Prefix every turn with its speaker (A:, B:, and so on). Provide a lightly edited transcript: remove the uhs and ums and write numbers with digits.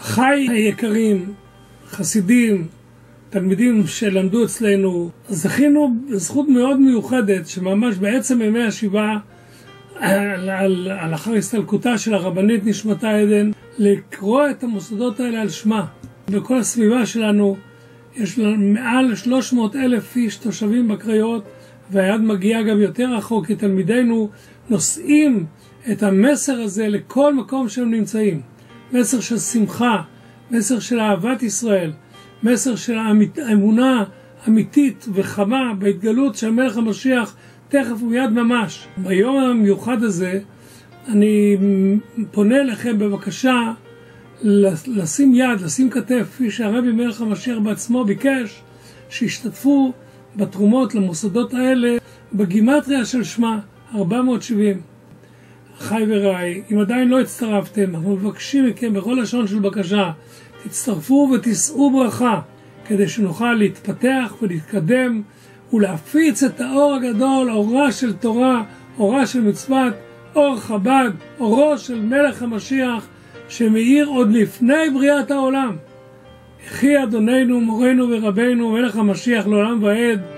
A: חי היקרים, חסידים, תלמידים שלמדו אצלנו, זכינו בזכות מאוד מיוחדת שממש בעצם ימי השבעה על אחר הסתלקותה של הרבנית נשמתה עדן, לקרוא את המוסדות האלה על שמה. בכל הסביבה שלנו יש מעל 300,000 איש תושבים בקריות, והיד מגיעה גם יותר רחוק, כי תלמידינו נושאים את המסר הזה לכל מקום שהם נמצאים. מסר של שמחה, מסר של אהבת ישראל, מסר של אמונה אמיתית וחמה בהתגלות של מלך המשיח תכף ומיד ממש. ביום המיוחד הזה אני פונה אליכם בבקשה לשים יד, לשים כתף, כפי שהרבי מלך המשיח בעצמו ביקש, שישתתפו בתרומות למוסדות האלה בגימטריה של שמה 470. חי ורעי, אם עדיין לא הצטרפתם, אנחנו מבקשים מכם בכל לשון של בקשה, תצטרפו ותישאו ברכה, כדי שנוכל להתפתח ולהתקדם ולהפיץ את האור הגדול, אורה של תורה, אורה של מצוות, אור חב"ד, אורו של מלך המשיח, שמאיר עוד לפני בריאת העולם. יחי אדוננו, מורנו ורבנו, מלך המשיח לעולם ועד.